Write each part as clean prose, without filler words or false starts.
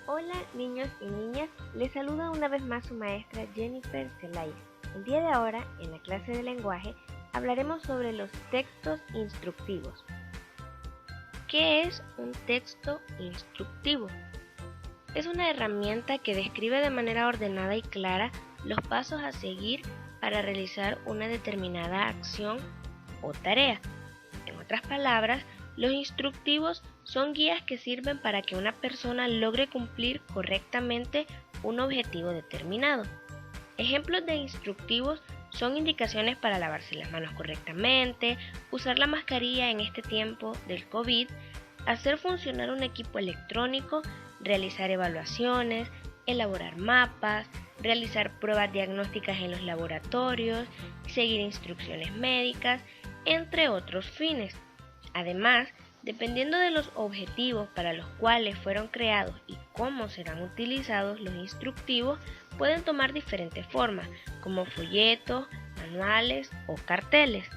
Hola niños y niñas, les saluda una vez más su maestra Jennifer Zelaya. El día de ahora, en la clase de lenguaje, hablaremos sobre los textos instructivos. ¿Qué es un texto instructivo? Es una herramienta que describe de manera ordenada y clara los pasos a seguir para realizar una determinada acción o tarea. En otras palabras, los instructivos son guías que sirven para que una persona logre cumplir correctamente un objetivo determinado. Ejemplos de instructivos son indicaciones para lavarse las manos correctamente, usar la mascarilla en este tiempo del COVID, hacer funcionar un equipo electrónico, realizar evaluaciones, elaborar mapas, realizar pruebas diagnósticas en los laboratorios, seguir instrucciones médicas, entre otros fines. Además, dependiendo de los objetivos para los cuales fueron creados y cómo serán utilizados, los instructivos pueden tomar diferentes formas, como folletos, manuales o carteles.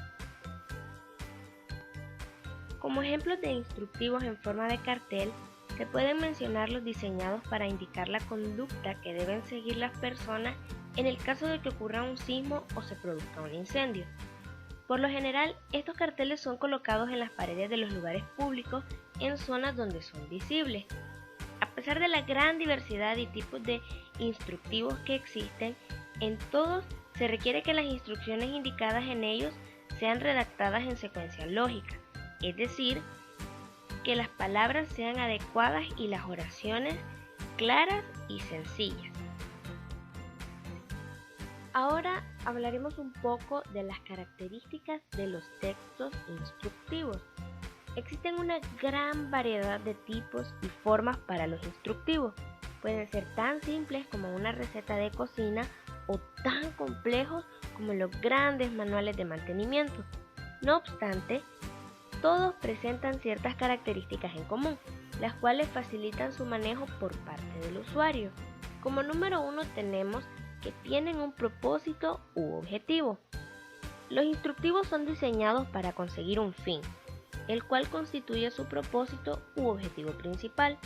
Como ejemplos de instructivos en forma de cartel, se pueden mencionar los diseñados para indicar la conducta que deben seguir las personas en el caso de que ocurra un sismo o se produzca un incendio. Por lo general, estos carteles son colocados en las paredes de los lugares públicos en zonas donde son visibles. A pesar de la gran diversidad y tipos de instructivos que existen, en todos se requiere que las instrucciones indicadas en ellos sean redactadas en secuencia lógica, es decir, que las palabras sean adecuadas y las oraciones claras y sencillas. Ahora hablaremos un poco de las características de los textos instructivos. Existen una gran variedad de tipos y formas para los instructivos. Pueden ser tan simples como una receta de cocina o tan complejos como los grandes manuales de mantenimiento. No obstante, todos presentan ciertas características en común, las cuales facilitan su manejo por parte del usuario. Como número 1 tenemos que tienen un propósito u objetivo. Los instructivos son diseñados para conseguir un fin, el cual constituye su propósito u objetivo principal.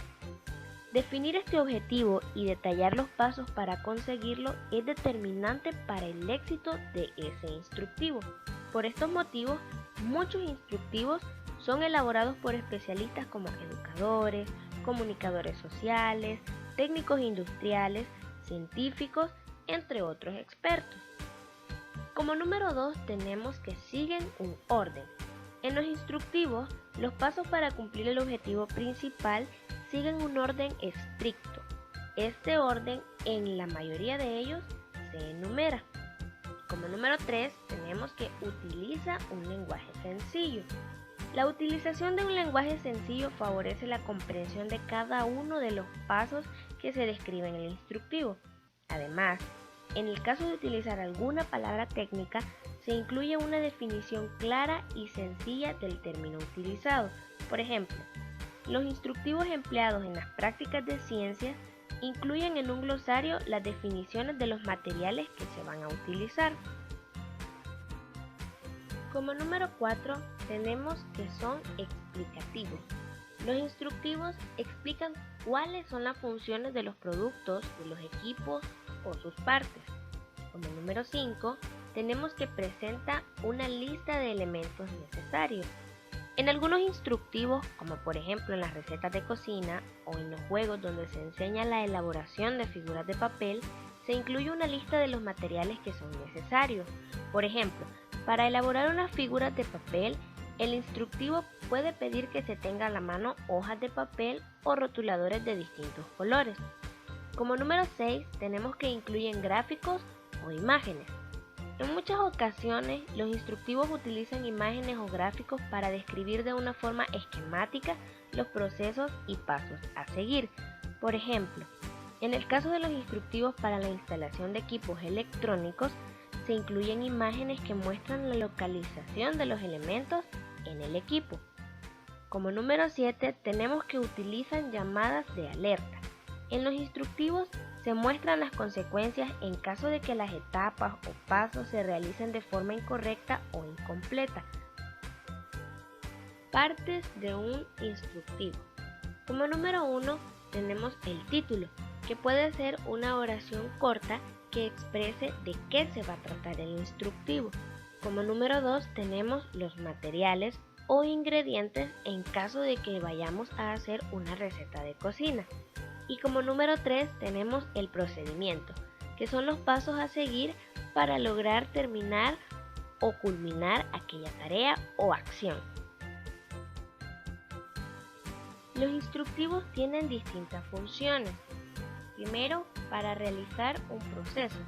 Definir este objetivo y detallar los pasos para conseguirlo es determinante para el éxito de ese instructivo. Por estos motivos, muchos instructivos son elaborados por especialistas como educadores, comunicadores sociales, técnicos industriales, científicos, entre otros expertos. Como número 2 tenemos que siguen un orden. En los instructivos, los pasos para cumplir el objetivo principal siguen un orden estricto. Este orden, en la mayoría de ellos, se enumera. Como número 3 tenemos que utiliza un lenguaje sencillo. La utilización de un lenguaje sencillo favorece la comprensión de cada uno de los pasos que se describen en el instructivo. Además, en el caso de utilizar alguna palabra técnica, se incluye una definición clara y sencilla del término utilizado. Por ejemplo, los instructivos empleados en las prácticas de ciencias incluyen en un glosario las definiciones de los materiales que se van a utilizar. Como número 4 tenemos que son explicativos. Los instructivos explican cuáles son las funciones de los productos, de los equipos o sus partes. Como número 5 tenemos que presenta una lista de elementos necesarios. En algunos instructivos, como por ejemplo en las recetas de cocina o en los juegos donde se enseña la elaboración de figuras de papel, se incluye una lista de los materiales que son necesarios. Por ejemplo, para elaborar unas figuras de papel, el instructivo puede pedir que se tenga a la mano hojas de papel o rotuladores de distintos colores. Como número 6 tenemos que incluyen gráficos o imágenes. En muchas ocasiones, los instructivos utilizan imágenes o gráficos para describir de una forma esquemática los procesos y pasos a seguir. Por ejemplo, en el caso de los instructivos para la instalación de equipos electrónicos, se incluyen imágenes que muestran la localización de los elementos en el equipo. Como número 7, tenemos que utilizan llamadas de alerta. En los instructivos se muestran las consecuencias en caso de que las etapas o pasos se realicen de forma incorrecta o incompleta. Partes de un instructivo. Como número 1, tenemos el título, que puede ser una oración corta que exprese de qué se va a tratar el instructivo. Como número 2 tenemos los materiales o ingredientes en caso de que vayamos a hacer una receta de cocina. Y como número 3 tenemos el procedimiento, que son los pasos a seguir para lograr terminar o culminar aquella tarea o acción. Los instructivos tienen distintas funciones. Primero, para realizar un proceso.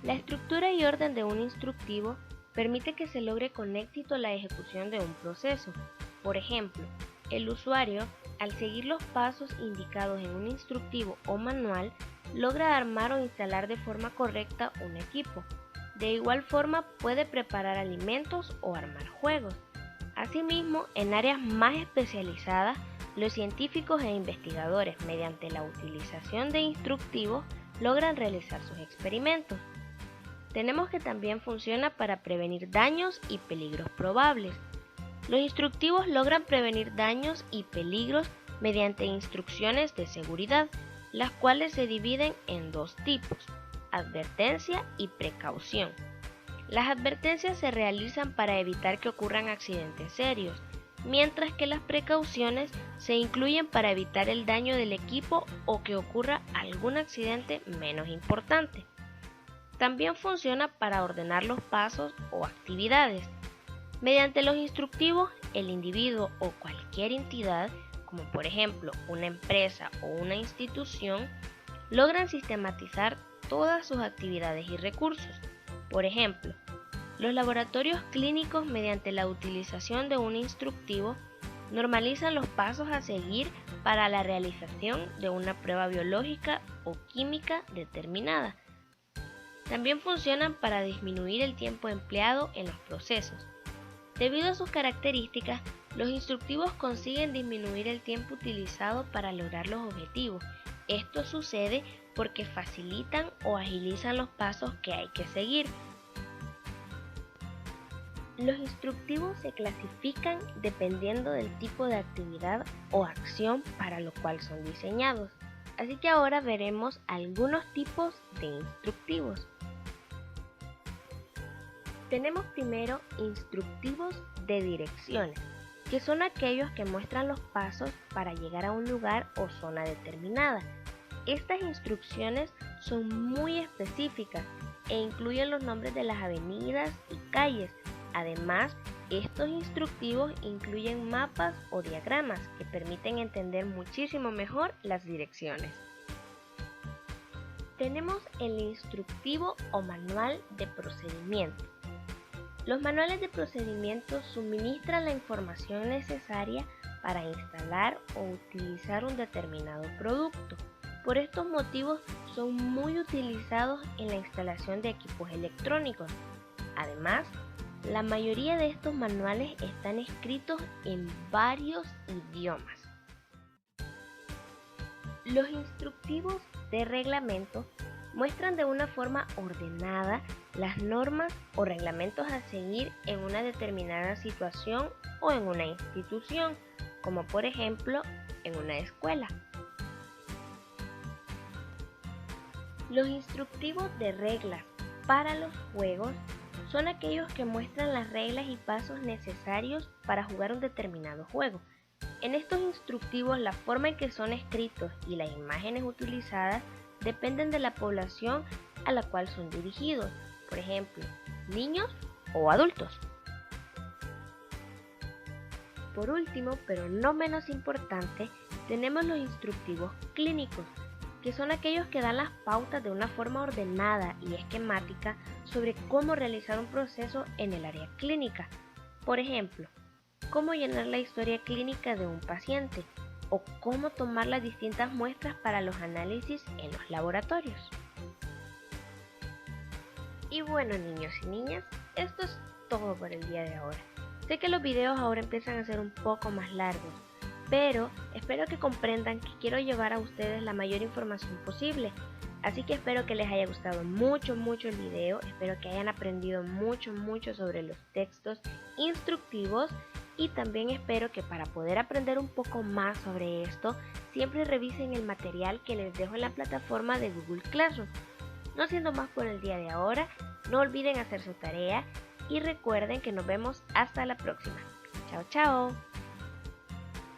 La estructura y orden de un instructivo permite que se logre con éxito la ejecución de un proceso. Por ejemplo, el usuario, al seguir los pasos indicados en un instructivo o manual, logra armar o instalar de forma correcta un equipo. De igual forma, puede preparar alimentos o armar juegos. Asimismo, en áreas más especializadas, los científicos e investigadores, mediante la utilización de instructivos, logran realizar sus experimentos. Tenemos que también funciona para prevenir daños y peligros probables. Los instructivos logran prevenir daños y peligros mediante instrucciones de seguridad, las cuales se dividen en dos tipos: advertencia y precaución. Las advertencias se realizan para evitar que ocurran accidentes serios, mientras que las precauciones se incluyen para evitar el daño del equipo o que ocurra algún accidente menos importante. También funciona para ordenar los pasos o actividades. Mediante los instructivos, el individuo o cualquier entidad, como por ejemplo una empresa o una institución, logran sistematizar todas sus actividades y recursos. Por ejemplo, los laboratorios clínicos, mediante la utilización de un instructivo, normalizan los pasos a seguir para la realización de una prueba biológica o química determinada. También funcionan para disminuir el tiempo empleado en los procesos. Debido a sus características, los instructivos consiguen disminuir el tiempo utilizado para lograr los objetivos. Esto sucede porque facilitan o agilizan los pasos que hay que seguir. Los instructivos se clasifican dependiendo del tipo de actividad o acción para lo cual son diseñados. Así que ahora veremos algunos tipos de instructivos. Tenemos primero instructivos de direcciones, que son aquellos que muestran los pasos para llegar a un lugar o zona determinada. Estas instrucciones son muy específicas e incluyen los nombres de las avenidas y calles. Además, estos instructivos incluyen mapas o diagramas que permiten entender muchísimo mejor las direcciones. Tenemos el instructivo o manual de procedimiento. Los manuales de procedimiento suministran la información necesaria para instalar o utilizar un determinado producto. Por estos motivos son muy utilizados en la instalación de equipos electrónicos. Además, la mayoría de estos manuales están escritos en varios idiomas. Los instructivos de reglamento muestran de una forma ordenada las normas o reglamentos a seguir en una determinada situación o en una institución, como por ejemplo en una escuela. Los instructivos de reglas para los juegos son aquellos que muestran las reglas y pasos necesarios para jugar un determinado juego. En estos instructivos, la forma en que son escritos y las imágenes utilizadas dependen de la población a la cual son dirigidos, por ejemplo, niños o adultos. Por último, pero no menos importante, tenemos los instructivos clínicos, que son aquellos que dan las pautas de una forma ordenada y esquemática sobre cómo realizar un proceso en el área clínica. Por ejemplo, cómo llenar la historia clínica de un paciente o cómo tomar las distintas muestras para los análisis en los laboratorios. Y bueno, niños y niñas, esto es todo por el día de ahora. Sé que los videos ahora empiezan a ser un poco más largos, pero espero que comprendan que quiero llevar a ustedes la mayor información posible. Así que espero que les haya gustado mucho el video, espero que hayan aprendido mucho sobre los textos instructivos Y también espero que para poder aprender un poco más sobre esto, siempre revisen el material que les dejo en la plataforma de Google Classroom. No siendo más por el día de ahora, no olviden hacer su tarea y recuerden que nos vemos hasta la próxima. Chao, chao.